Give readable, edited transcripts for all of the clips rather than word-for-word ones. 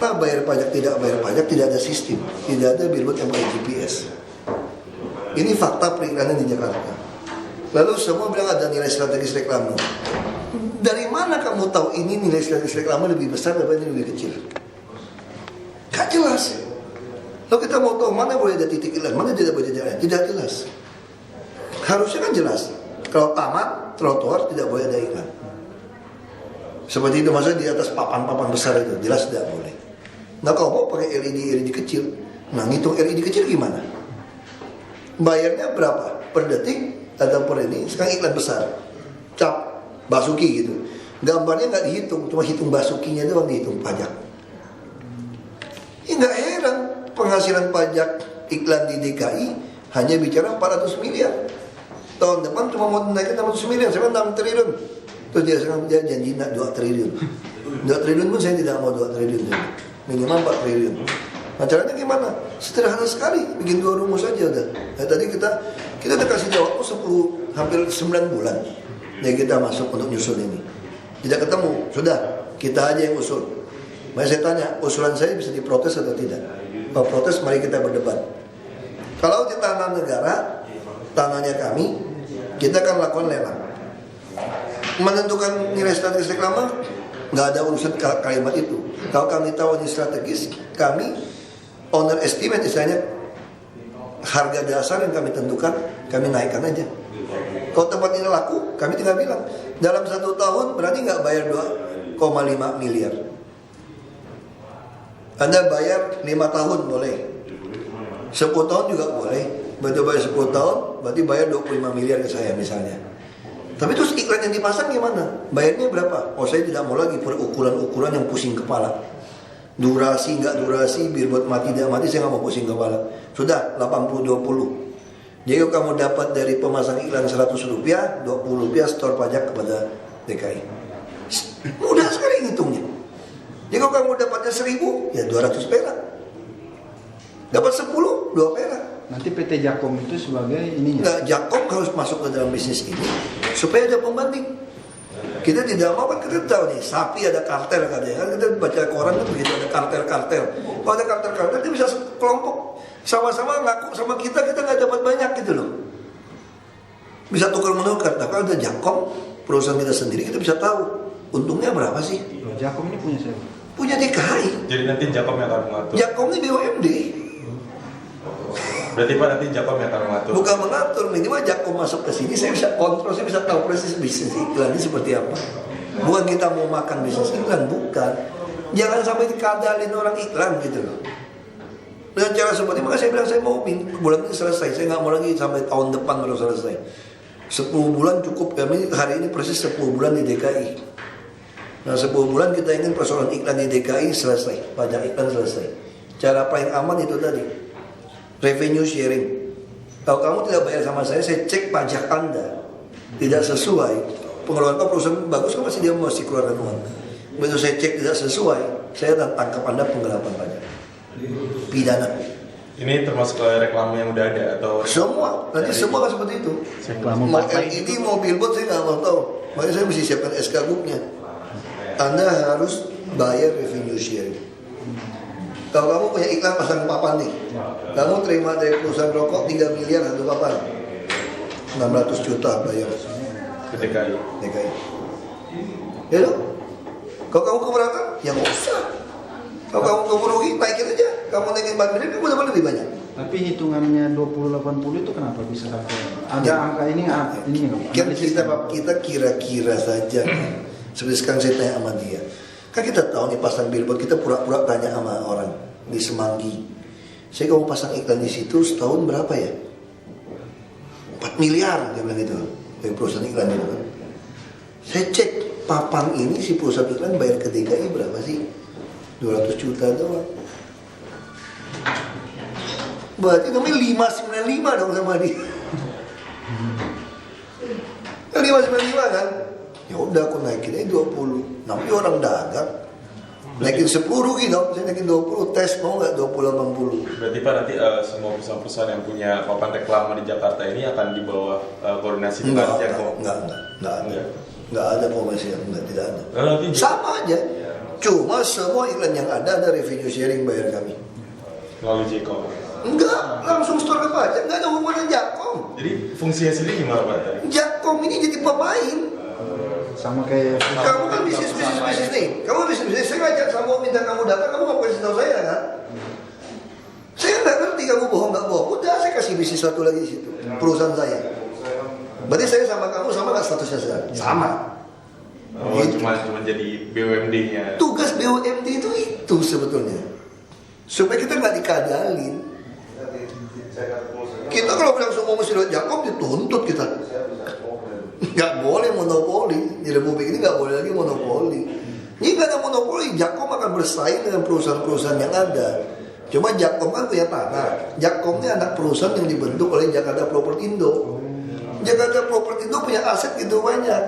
Nah, bayar pajak tidak ada sistem, tidak ada billboard yang pakai GPS. Ini fakta periklanan di Jakarta. Lalu semua bilang ada nilai strategis reklame. Dari mana kamu tahu ini nilai strategis reklame lebih besar daripada ini lebih kecil? Gak jelas. Lalu kita mau tahu mana boleh ada titik iklan, mana tidak boleh ada, tidak jelas. Harusnya kan jelas. Kalau taman, trotoar tidak boleh ada iklan. Seperti itu, maksudnya di atas papan-papan besar itu jelas tidak boleh. Nah kalau mau pakai LED kecil, nah ngitung LED kecil gimana? Bayarnya berapa per detik atau per ini? Sekarang iklan besar, cap Basuki gitu. Gambarnya nggak dihitung, cuma hitung Basukinya doang dihitung pajak. Ya nggak heran penghasilan pajak iklan di DKI hanya bicara 400 miliar. Tahun depan cuma mau naikin 600 miliar, saya 6 triliun. Terus dia janji nak 2 triliun. 2 triliun pun saya tidak mau 2 triliun. Minimal 4 triliun. Nah caranya gimana? Sederhana sekali, bikin 2 rumus saja udah. Nah, tadi kita udah kasih jawab 10 hampir 9 bulan. Ya kita masuk untuk nyusul ini. Tidak ketemu, sudah kita aja yang usul. Makanya saya tanya, usulan saya bisa diprotes atau tidak? Kalau protes mari kita berdebat. Kalau di tanah negara, tanahnya kami, kita akan lakukan lelang. Menentukan nilai strategis reklame, nggak ada urusan kalimat itu. Kalau kami tahu ini strategis, kami owner estimate istilahnya harga dasar yang kami tentukan, kami naikkan aja. Kalau tempat ini laku, kami tinggal bilang dalam 1 tahun berarti nggak bayar 2,5 miliar. Anda bayar 5 tahun boleh, 10 tahun juga boleh. Betul bayar 10 tahun, berarti bayar 25 miliar ke saya misalnya. Tapi terus iklan yang dipasang gimana? Bayarnya berapa? Oh saya tidak mau lagi ukuran-ukuran yang pusing kepala. Durasi nggak durasi, billboard mati tidak mati, saya nggak mau pusing kepala. Sudah 80-20. Jadi kalau kamu dapat dari pemasang iklan 100 rupiah, 20 rupiah store pajak kepada DKI. Mudah sekali ngitungnya. Jadi kalau kamu dapatnya 1000, ya 200 perak. Dapat 10, 2 perak. Nanti PT Jakom itu sebagai ininya. Nah, Jakom harus masuk ke dalam bisnis ini supaya ada pembanding. Kita tidak mau, kan kita tahu nih, sapi ada kartel katanya. Kan kita baca koran kan begitu, ada kartel-kartel. Kalau ada kartel-kartel, dia bisa kelompok sama-sama ngaku sama kita nggak dapat banyak gitu loh. Bisa tukar-menukar. Nah kalau ada Jakom, perusahaan kita sendiri, kita bisa tahu untungnya berapa sih. Jakom ini punya siapa? Punya DKI. Jadi nanti Jakom yang akan mengatur. Jakom ini BUMD. Berarti Pak nanti Jakom yang akan mengatur. Bukan mengatur, minimal Jakom masuk ke sini, saya bisa kontrol, saya bisa tahu persis bisnis iklan ini seperti apa. Bukan kita mau makan bisnis iklan, bukan. Jangan sampai dikadalin orang iklan gitu loh. Dengan cara seperti, maka saya bilang saya mau bulan ini selesai, saya nggak mau lagi sampai tahun depan baru selesai. 10 bulan cukup, kami hari ini persis 10 bulan di DKI. Nah 10 bulan kita ingin persoalan iklan di DKI selesai, pajak iklan selesai. Cara paling aman itu tadi, revenue sharing. Kalau kamu tidak bayar sama saya cek pajak Anda tidak sesuai, pengeluaran perusahaan bagus kan pasti dia mesti keluarkan uang. Begitu saya cek tidak sesuai, saya tangkap Anda penggelapan pajak, pidana. Ini termasuk reklame yang udah ada atau semua? Nanti semua kan seperti itu. Mau LED, mau billboard saya nggak mau tahu. Makanya saya mesti siapkan SK-booknya. Anda harus bayar revenue sharing. Kalau kamu punya iklan pasang papan nih, kamu terima dari perusahaan rokok 3 miliar satu papan, 600 juta bayar ke DKI. Ya dong? Kalau kamu keberatan, ya nggak usah. Kalau kamu rugi, naikin aja. Kamu naikin 4 miliar, kamu dapat lebih banyak. Tapi hitungannya 20-80 itu kenapa bisa sampai? Ada ya. Angka ini Kita kira-kira saja. Seperti sekarang saya tanya sama dia. Kan kita tahu nih pasang billboard, kita pura-pura tanya sama orang di Semanggi. Saya kalau pasang iklan di situ setahun berapa ya? 4 miliar dia bilang gitu. Dari perusahaan iklan itu kan. Saya cek papan ini si perusahaan iklan bayar ke DKI berapa sih? 200 juta doang. Berarti namanya 595 dong sama dia. 595 kan? Ya udah aku naikin aja 20. Namanya orang dagang. Naikin 10 rugi dong, saya naikin 20, tes mau nggak 20-80. Berarti Pak nanti semua perusahaan-perusahaan yang punya papan reklame di Jakarta ini akan di bawah koordinasi dengan Jakom? Enggak ada komersial, tidak ada. Nanti Sama aja. Cuma semua iklan yang ada revenue sharing bayar kami. Melalui Jeko. Enggak, langsung store ke pajak, enggak ada hubungan Jakkom. Jadi fungsinya sendiri gimana Pak tadi? Jakkom ini jadi pemain. Sama kayak Kamu kan bisnis nih. Kamu bisnis, saya ngajak sama minta kamu datang, kamu nggak kasih tahu saya kan? Saya nggak ngerti kamu bohong nggak bohong. Udah saya kasih bisnis satu lagi di situ, perusahaan saya. Berarti saya sama kamu sama nggak statusnya sekarang? Sama. Oh, Gitu. cuma jadi BUMD-nya. Tugas BUMD itu sebetulnya supaya kita nggak dikadalin. Kita kalau bilang semua mesti lewat Jakkom dituntut kita. Nggak boleh monopoli di Republik ini, nggak boleh lagi monopoli. Ini nggak ada monopoli, Jakkom akan bersaing dengan perusahaan-perusahaan yang ada. Cuma Jakkom kan punya tanah. Jakkom ini anak perusahaan yang dibentuk oleh Jakarta Propertindo. Jakarta Propertindo punya aset gitu banyak,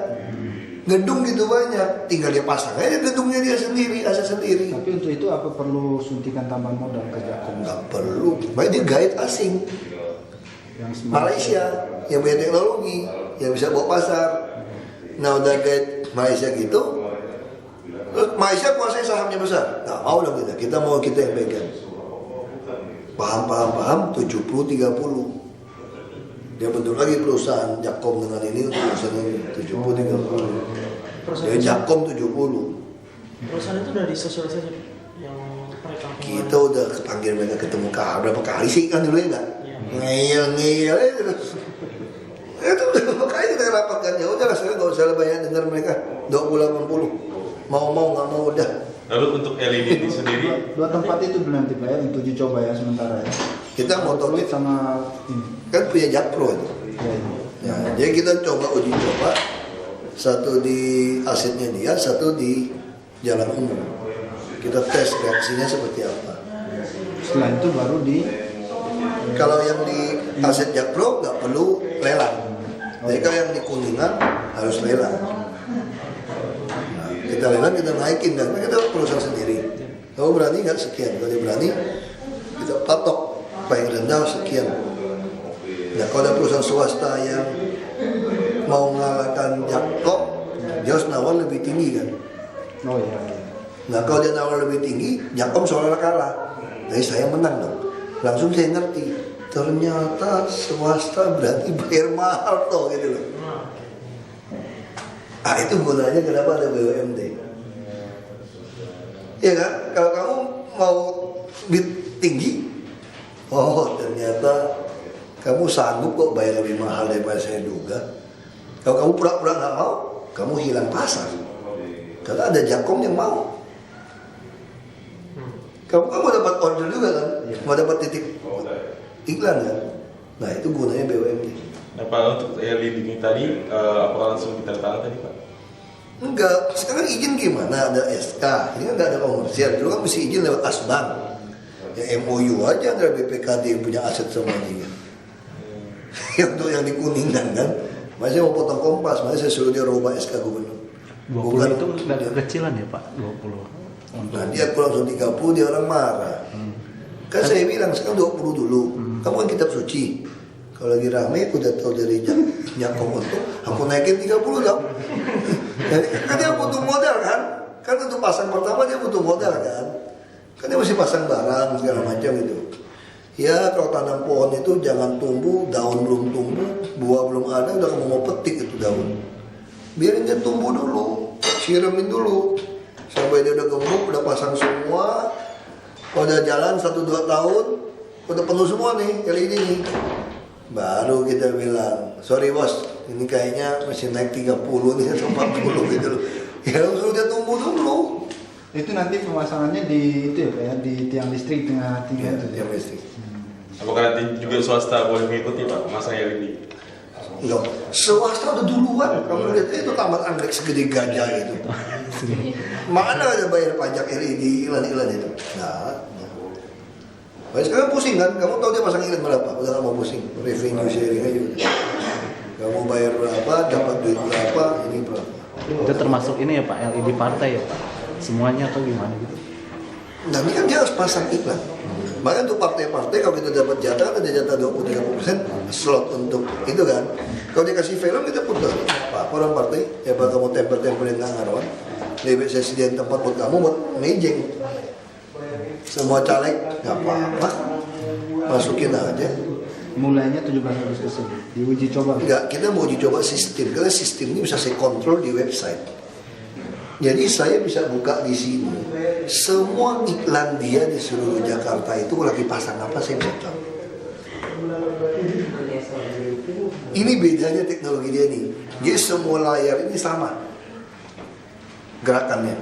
gedung gitu banyak, tinggal dia pasang aja gedungnya dia sendiri, aset sendiri. Tapi untuk itu apa perlu suntikan tambahan modal ke Jakkom? Nggak perlu, baik dia guide asing. Yang Malaysia yang punya teknologi, yang bisa bawa pasar. Nah udah guide Malaysia gitu, terus Malaysia kuasai sahamnya besar. Nggak mau dong kita mau kita yang pegang. Paham, 70-30. Dia bentuk lagi perusahaan Jakkom dengan ini untuk perusahaan ini 70-30. Dia Jakkom 70. Perusahaan itu udah disosialisasi yang mereka. Kita udah panggil mereka ketemu berapa kali sih kan dulu ya nggak? Ngeyel itu udah kali kita rapatkan, ya udahlah saya nggak usah banyak dengar mereka 20-80 mau nggak mau udah. Lalu untuk LED sendiri, dua tempat itu dulu nanti Pak ya, untuk uji coba ya sementara ya. Kita mau tahu sama ini. kan punya Jakpro itu. Ya, jadi kita coba uji coba, satu di asetnya dia, satu di jalan umum. Kita tes reaksinya seperti apa. Setelah itu baru di Kalau yang di aset Jakpro nggak perlu lelang. Jadi kalau yang di Kuningan harus lelang. Nah, kita lelang, kita naikin kan, kita perusahaan sendiri. Kamu berani nggak sekian? Kalau dia berani, kita patok paling rendah sekian. Nah, kalau ada perusahaan swasta yang mau mengalahkan Jakpro, dia harus nawar lebih tinggi kan. oh iya. Nah, kalau dia nawar lebih tinggi, Jakpro seolah-olah kalah. Jadi saya menang dong. Langsung saya ngerti, ternyata swasta berarti bayar mahal toh gitu loh. Ah itu gunanya kenapa ada BUMD. Ya kan, kalau kamu mau bid tinggi, oh ternyata kamu sanggup kok bayar lebih mahal daripada saya duga. Kalau kamu pura-pura nggak mau, kamu hilang pasar. Karena ada Jakkom yang mau. Kamu kan mau dapat order juga kan, mau dapat titik iklan kan. Nah itu gunanya BUMD. nah Pak untuk LED ini tadi, apakah langsung kita tangan tadi Pak? Enggak, sekarang izin gimana? Ada SK, ini kan nggak ada komersial. Dulu kan mesti izin lewat Asbang. Ya MOU aja antara BPKD yang punya aset sama dia. Yang untuk yang di Kuningan kan, masih mau potong kompas, masih saya suruh dia rubah SK gubernur. 20 itu nggak kekecilan ya Pak, 20. Nah dia pulang langsung 30, dia orang marah. Kan saya bilang sekarang 20 dulu. Kamu kan kitab suci. Kalau lagi rame udah tahu dari Jakkom untuk aku naikin 30 dong. Jadi kan dia butuh modal kan. Kan untuk pasang pertama dia butuh modal kan. Kan dia mesti pasang barang segala macam itu. Ya kalau tanam pohon itu jangan tumbuh, daun belum tumbuh, buah belum ada, udah kamu mau petik itu daun. Biarin dia tumbuh dulu, siramin dulu. Sampai dia udah gemuk, udah pasang semua. Kalau udah jalan 1-2 tahun, udah penuh semua nih LED nih. Baru kita bilang, sorry bos, ini kayaknya masih naik 30 nih atau 40 gitu loh. Ya langsung dia tumbuh dulu. Itu nanti pemasangannya di itu ya Pak ya, di tiang listrik tengah Ya, itu. yang listrik. Apakah nanti juga swasta boleh mengikuti Pak memasang LED? Enggak, swasta udah duluan. Kamu lihat itu taman anggrek segede gajah itu. Mana ada bayar pajak LED iklan-iklan itu? Nah, baik sekarang pusing kan? Kamu tahu dia pasang iklan berapa? Udah gak mau pusing. Revenue sharing aja udah. Kamu bayar berapa? Dapat duit berapa? Ini berapa? Itu termasuk ini ya Pak, LED partai ya Pak? Semuanya atau gimana gitu? Nah ini kan dia harus pasang iklan. Bahkan untuk partai-partai kalau kita dapat jatah kan ada jatah 20-30% slot untuk itu kan. Kalau dikasih film kita putar. Apa orang partai? Ya bakal kamu tempel-tempelin nggak ngaruan. Lebih saya sediain tempat buat kamu buat mejeng. Semua caleg nggak apa-apa, masukin aja. Mulainya 17 Agustus ini, diuji coba. Enggak, kita mau uji coba sistem, karena sistem ini bisa saya kontrol di website. Jadi saya bisa buka di sini. Semua iklan dia di seluruh Jakarta itu lagi pasang apa saya bisa tahu. Ini bedanya teknologi dia nih. Jadi semua layar ini sama gerakannya.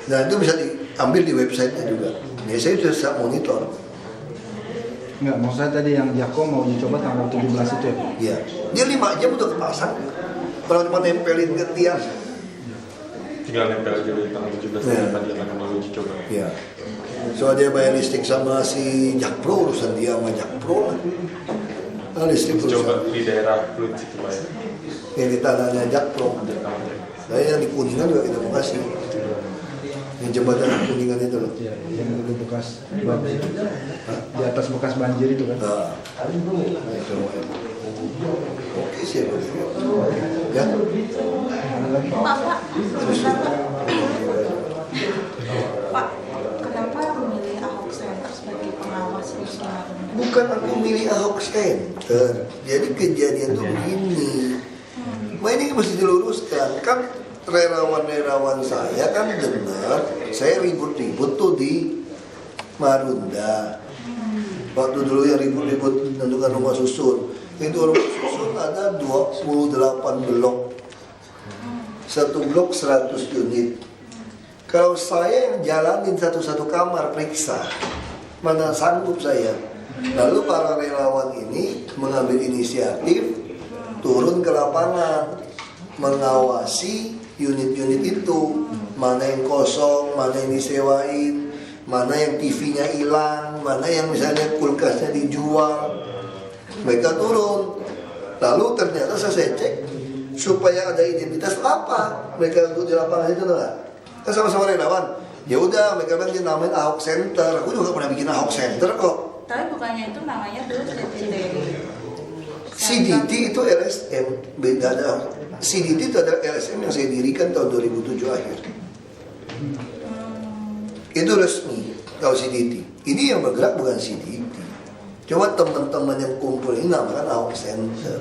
Nah itu bisa diambil di websitenya juga. Ya saya sudah bisa monitor. Enggak, maksud saya tadi yang Jako mau uji coba tanggal 17 itu ya Pak? Ya, dia 5 jam udah kepasang. Kalau cuma nempelin ke tiang. Tinggal nempel aja di tanggal 17 Ya. tadi akan uji coba. Ya. Soal dia bayar listrik sama si Jakpro, urusan dia sama Jakpro lah. Nah, listrik Coba urusan di daerah Pluit situ Pak ya. yang di tanahnya Jakpro. Nah yang di Kuningan juga kita mau kasih. Yang jembatan di Kuningan itu loh. Iya, yang dulu bekas banjir. Di atas bekas banjir itu kan. Nah, itu. Oke sih. Ya. Ada lagi? Pak, kenapa memilih Ahok Center sebagai pengawas Rusun Marunda? Bukan aku milih Ahok Center. Jadi kejadian tuh begini. Nah ini mesti diluruskan. Kan relawan-relawan saya kan dengar saya ribut-ribut tuh di Marunda. Waktu dulu yang ribut-ribut menentukan rumah susun. Itu rumah susun ada 28 blok. Satu blok 100 unit. Kalau saya yang jalanin satu-satu kamar periksa, mana sanggup saya. Lalu para relawan ini mengambil inisiatif turun ke lapangan, mengawasi unit-unit itu, mana yang kosong, mana yang disewain, mana yang TV-nya hilang, mana yang misalnya kulkasnya dijual. Mereka turun. Lalu ternyata saya cek supaya ada identitas apa mereka untuk di lapangan itu enggak. Kan sama-sama relawan. Ya udah mereka bilang dia namain Ahok Center. Aku juga pernah bikin Ahok Center kok. Tapi bukannya itu namanya dulu CDT. CDT itu LSM, beda ada. CDT itu adalah LSM yang saya dirikan tahun 2007 akhir. Itu resmi kalau CDT. Ini yang bergerak bukan CDT. Coba teman-teman yang kumpul ini namakan Ahok Center.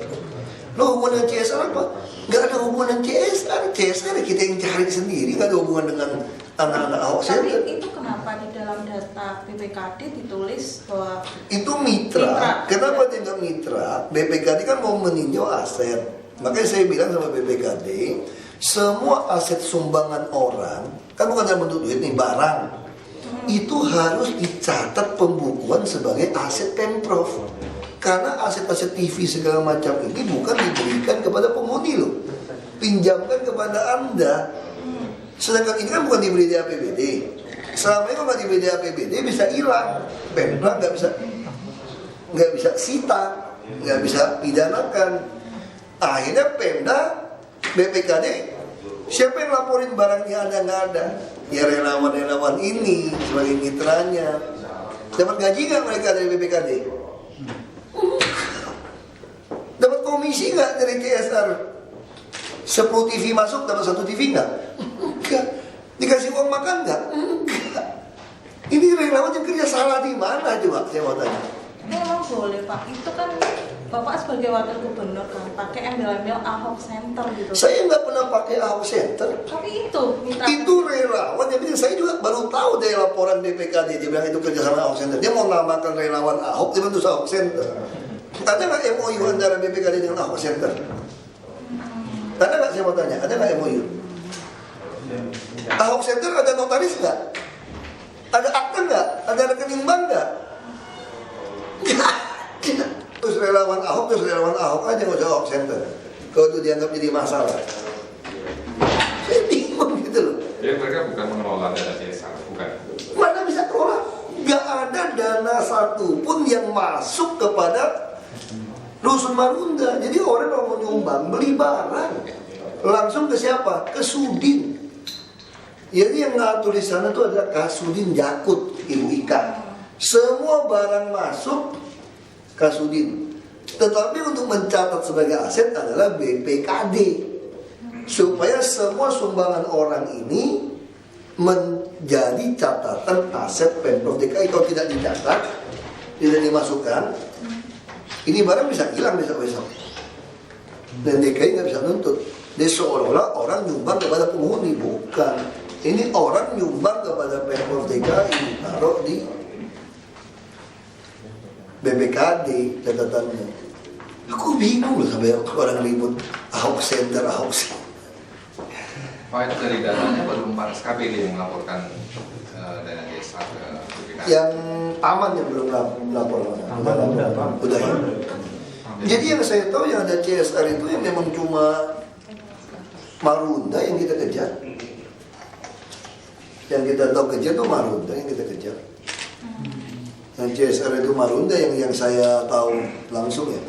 Lo hubungan CSR apa? Gak ada hubungan CSR. CSR kita yang cari sendiri, gak ada hubungan dengan anak-anak Ahok Center. Tapi itu kenapa di dalam data BPKD ditulis bahwa Itu mitra. Kenapa dia nggak mitra? BPKD kan mau meninjau aset. Makanya saya bilang sama BPKD, semua aset sumbangan orang, kan bukan dalam bentuk duit nih, barang. Itu harus dicatat pembukuan sebagai aset Pemprov. Karena aset-aset TV segala macam ini bukan diberikan kepada penghuni loh. Pinjamkan kepada Anda. Sedangkan ini kan bukan diberi di APBD. Selama ini kalau diberi di APBD bisa hilang. Pemprov nggak bisa sita, nggak bisa pidanakan. Akhirnya Pemda, BPKD, siapa yang laporin barangnya ada nggak ada? Ya relawan-relawan ini sebagai mitranya. Dapat gaji nggak mereka dari BPKD? Dapat komisi nggak dari CSR? 10 TV masuk dapat 1 TV nggak? Enggak. Dikasih uang makan nggak? Enggak. Ini relawan yang kerja salah di mana coba saya mau tanya? memang boleh Pak. Itu kan Bapak sebagai wakil gubernur kan pakai embel-embel Ahok Center gitu. Saya nggak pernah pakai Ahok Center. Tapi itu mitra. Itu relawan yang bilang, saya juga baru tahu dari laporan BPKD dia bilang itu kerjasama Ahok Center. Dia mau namakan relawan Ahok, dia bentuk Ahok Center. Ada nggak MOU antara BPKD dengan Ahok Center? Ada nggak, saya mau tanya, ada nggak MOU? Ahok Center ada notaris nggak? Ada akte nggak? Ada rekening bank nggak? Terus relawan Ahok aja nggak usah Ahok Center. Kalau itu dianggap jadi masalah. Saya bingung gitu loh. Jadi mereka bukan mengelola dana CSR, bukan? Mana bisa kelola? Gak ada dana satupun yang masuk kepada Rusun Marunda. Jadi orang kalau mau nyumbang, beli barang, langsung ke siapa? Ke Sudin. Jadi yang ngatur di sana itu adalah Kasudin Jakut, Ibu Ika. Semua barang masuk Kasudin. Tetapi untuk mencatat sebagai aset adalah BPKD. supaya semua sumbangan orang ini menjadi catatan aset Pemprov DKI. Kalau tidak dicatat, tidak dimasukkan, ini barang bisa hilang besok-besok. Dan DKI nggak bisa nuntut. Dia seolah-olah orang nyumbang kepada penghuni. Bukan. Ini orang nyumbang kepada Pemprov DKI, taruh di BPKD catatannya. Aku bingung loh sampai orang ribut Ahok Center, Ahok Center. Pak, itu dari datanya baru 4 SKPD yang melaporkan dana desa ke BPKD. Yang taman yang belum lapor. Udah ya. Jadi yang saya tahu yang ada CSR itu yang memang cuma Marunda yang kita kejar. Yang kita tahu kejar itu Marunda yang kita kejar. Yang CSR itu Marunda yang saya tahu langsung ya.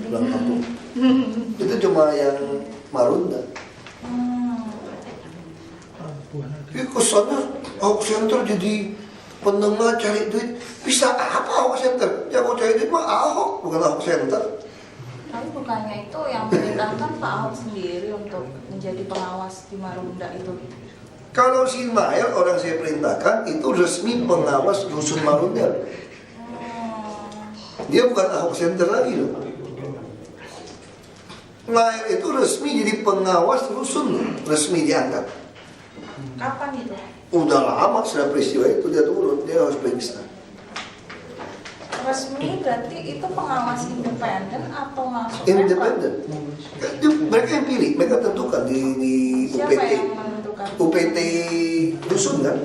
Pulang kampung. Itu cuma yang Marunda. Kesannya Ahok Center jadi penengah cari duit. Bisa apa Ahok Center? Yang mau cari duit mah Ahok, bukan Ahok Center. Tapi bukannya itu yang memerintahkan Pak Ahok sendiri untuk menjadi pengawas di Marunda itu? Kalau si Mael orang saya perintahkan itu resmi pengawas rusun Marunda. Dia bukan Ahok Center lagi loh. Mael itu resmi jadi pengawas rusun, resmi diangkat. Kapan itu? Udah lama setelah peristiwa itu dia turun, dia harus periksa. Resmi berarti itu pengawas independen atau masuk Independen. Mereka yang pilih, mereka tentukan di Siapa UPT. yang menentukan? UPT rusun kan.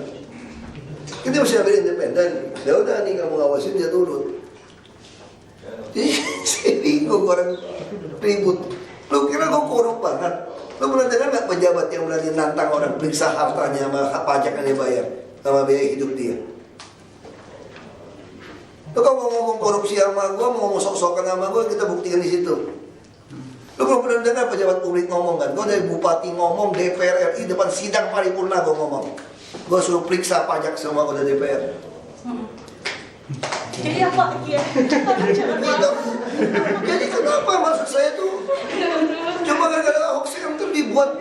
Kita mesti ambil independen. Ya udah nih kamu ngawasin dia turun. Jadi saya bingung orang ribut. Lu kira gue korup banget? Lu pernah dengar nggak pejabat yang berani nantang orang periksa hartanya sama pajak yang dia bayar sama biaya hidup dia? Lu kalau mau ngomong korupsi sama gue, mau ngomong sok-sokan sama gue, kita buktikan di situ. Lu belum pernah dengar pejabat publik ngomong kan? Gue dari bupati ngomong, DPR RI depan sidang paripurna gue ngomong. Gue suruh periksa pajak semua anggota DPR. Jadi apa ya? Jadi kenapa maksud saya tuh? Cuma gara-gara Ahok Center dibuat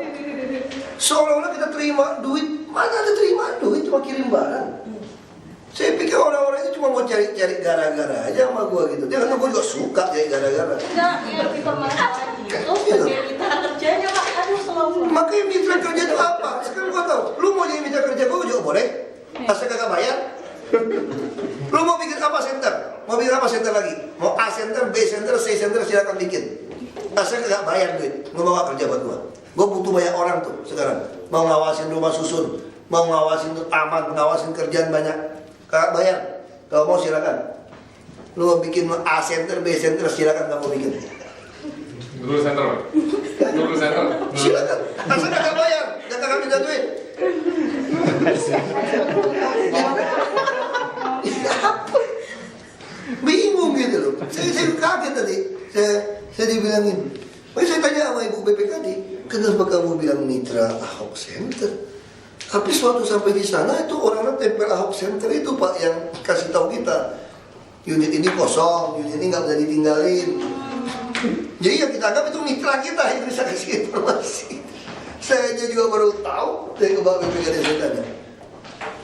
seolah-olah kita terima duit. Mana ada terima duit, cuma kirim barang. Saya pikir orang-orang itu cuma mau cari-cari gara-gara aja sama gue gitu. Dia kan gue juga suka cari gara-gara. Enggak, yang dipermasalahkan itu sebagai mitra kerjanya Pak. Aduh selalu. Makanya mitra kerja itu apa? Sekarang gue tahu. Lu mau jadi mitra kerja gue juga boleh. Asal kagak bayar. Lu mau bikin apa center? Mau bikin apa center lagi? Mau A center, B center, C center silakan bikin. Asal kagak bayar duit. Lu mau gak kerja buat gue? Gue butuh banyak orang tuh sekarang. Mau ngawasin rumah susun, mau ngawasin tuh taman, ngawasin kerjaan banyak. Kagak bayar. Kalau mau silakan. Lu mau bikin A center, B center silakan kamu bikin. Dulu center. Dulu center. Silakan. Asal kagak bayar, kagak minta duit. Bingung gitu loh. Saya kaget tadi. Saya dibilangin. Saya tanya sama ibu BPKD, kenapa kamu bilang mitra Ahok Center? Tapi suatu sampai di sana itu orang-orang tempel Ahok Center itu Pak yang kasih tahu kita unit ini kosong, unit ini nggak bisa ditinggalin. Jadi yang kita anggap itu mitra kita yang bisa kasih informasi. Saya aja juga baru tahu dari kepala BPKD saya tanya.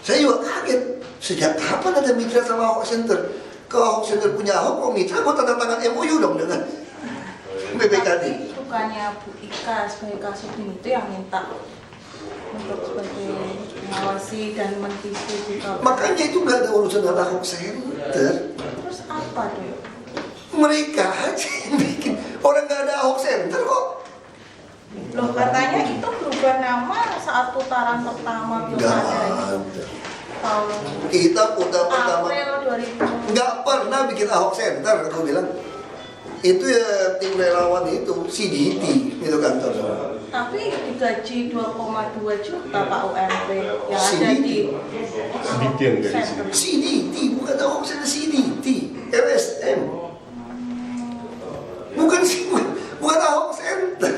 Saya juga kaget. Sejak kapan ada mitra sama Ahok Center? Kalau Ahok Center punya Ahok, kalau mitra, gue tanda tangan MOU dong dengan BPKD. Tapi bukannya Bu Ika sebagai Kasubdin itu yang minta untuk sebagai mengawasi dan mendistribusi. Makanya itu nggak ada urusan dengan Ahok Center. Terus apa tuh? Mereka aja yang bikin. Orang nggak ada Ahok Center kok. Loh katanya itu berubah nama saat putaran pertama Nggak pilkada ini. ada. Tahun Kita putar pertama April 2000. nggak pernah bikin Ahok Center, aku bilang. Itu ya tim relawan itu, CDT, itu kantor. Tapi digaji 2,2 juta Pak UMP yang ada di CDT yang dari Center. CDT, bukan Ahok Center, CDT, LSM. Bukan Ahok Center.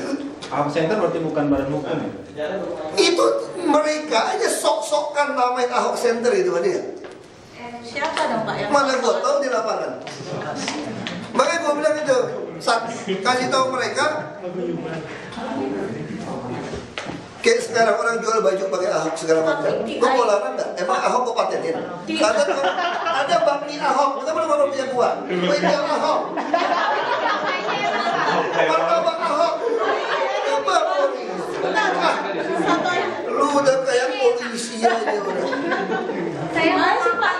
Ahok Center berarti bukan badan hukum ya? Itu mereka aja sok-sokan namain Ahok Center itu kan ya. Siapa dong Pak yang Mana gua tahu di lapangan. Makanya gua bilang itu, kasih tahu mereka Kayak sekarang orang jual baju pakai Ahok segala macam. Kok mau larang nggak? Emang Ahok kok patenin? Ada bakmi Ahok, kita belum orang punya uang. Kuenya Ahok, martabak Ahok. Coba lu udah kayak polisi aja udah. Saya masih Pak.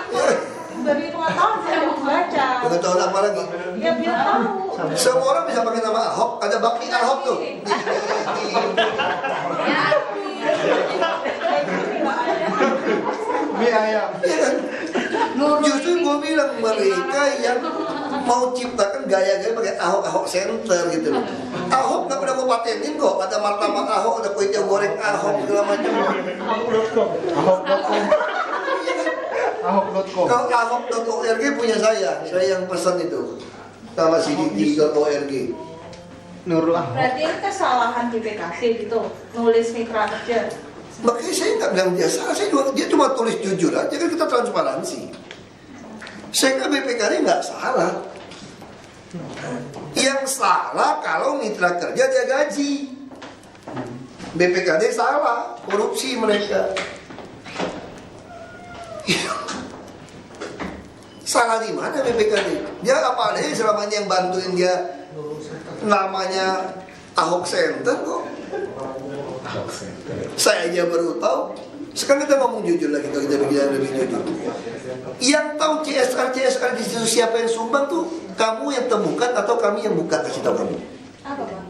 Beri pengetahuan saya mau baca. Pengetahuan apa lagi? Ya biar tahu. Semua orang bisa pakai nama Ahok, ada bakmi Ahok tuh. Mie ayam. Iya kan? Justru gue bilang mereka yang mau ciptakan gaya-gaya pakai Ahok Center gitu loh. Ahok nggak pernah gue patenin kok. Ada martabak Ahok, ada kue tiaw goreng Ahok segala macam. Ahok.com. Ahok.com. Kalau Ahok.org punya saya yang pesan itu sama CDT.org. Nurul Ahok. Berarti ini kesalahan BPKD gitu, nulis mitra kerja. Makanya saya nggak bilang dia salah, dia cuma tulis jujur aja, kan kita transparansi. Saya kan BPKD nggak salah. Yang salah kalau mitra kerja dia gaji. BPKD salah, korupsi mereka. Salah di mana BPKD? Dia apa adanya selama ini yang bantuin dia namanya Ahok Center kok. Saya aja baru tahu. Sekarang kita ngomong jujur lagi, kalau kita bicara lebih jujur. Yang tahu CSR di situ siapa yang sumbang tuh kamu yang temukan atau kami yang buka, kasih tahu kamu. Apa Bang?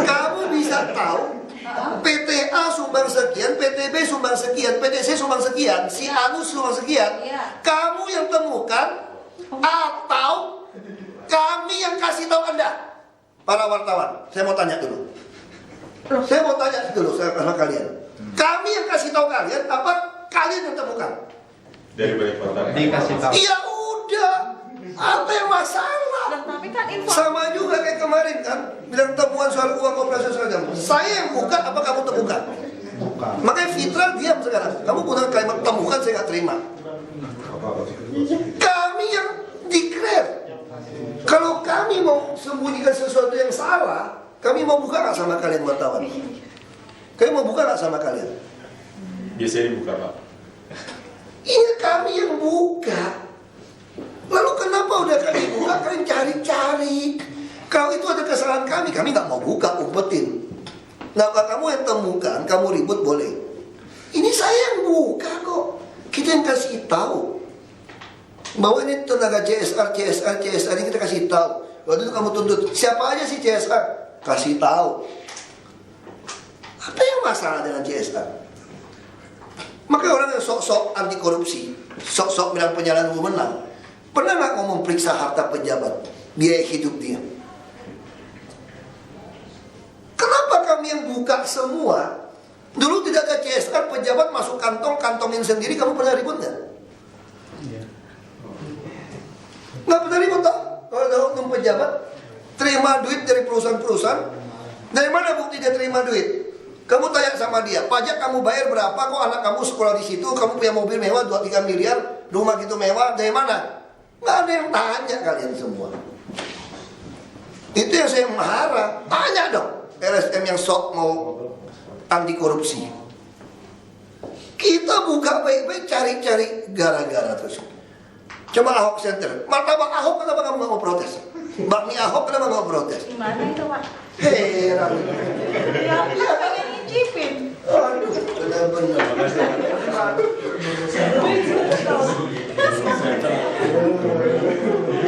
Kamu bisa tahu PTA sumbang sekian, PTB sumbang sekian, PTC sumbang sekian, si Anus sumbang sekian. Iya. Kamu yang temukan atau kami yang kasih tahu Anda? Para wartawan, saya mau tanya dulu. Sama kalian. Kami yang kasih tahu kalian apa kalian yang temukan? Dari banyak wartawan. Dikasih tahu. Ya udah, apa yang masalah? Loh, tapi kan info. Sama juga kayak kemarin kan, bilang temuan soal uang operasi seragam. Saya yang buka, apa kamu temukan? Bukan. Makanya Fitra diam sekarang. Kamu gunakan kalimat temukan, saya nggak terima. Kami yang declare. Kalau kami mau sembunyikan sesuatu yang salah, kami mau buka nggak sama kalian wartawan? Kami mau buka nggak sama kalian? Biasanya dibuka Pak. Ini kami yang buka. Lalu kenapa udah kami buka, kalian cari-cari? Kalau itu ada kesalahan kami nggak mau buka, umpetin. Nah, kalau kamu yang temukan, kamu ribut boleh. Ini saya yang buka kok. Kita yang kasih tahu bahwa ini tenaga CSR ini kita kasih tahu. Waktu itu kamu tuntut, siapa aja sih CSR? Kasih tahu. Apa yang masalah dengan CSR? Maka orang yang sok-sok anti korupsi, sok-sok bilang penyalahan wewenang, pernah nggak ngomong periksa harta pejabat, biaya hidup dia? Kenapa kami yang buka semua? Dulu tidak ada CSR, pejabat masuk kantong, kantongin sendiri, kamu pernah ribut nggak? Nggak pernah ribut toh? Kalau ada oknum pejabat terima duit dari perusahaan-perusahaan, dari mana bukti dia terima duit? Kamu tanya sama dia, pajak kamu bayar berapa? Kok anak kamu sekolah di situ, kamu punya mobil mewah 2-3 miliar, rumah gitu mewah, dari mana? Nggak ada yang tanya kalian semua. Itu yang saya marah. Tanya dong LSM yang sok mau anti korupsi. Kita buka baik-baik, cari-cari gara-gara terus. Coba Ahok Center, martabak Ahok kenapa kamu nggak mau protes? Bakmi Ahok kenapa nggak mau protes? Gimana itu Pak? Heran. Ya, pengen ngicipin. Aduh, benar-benar.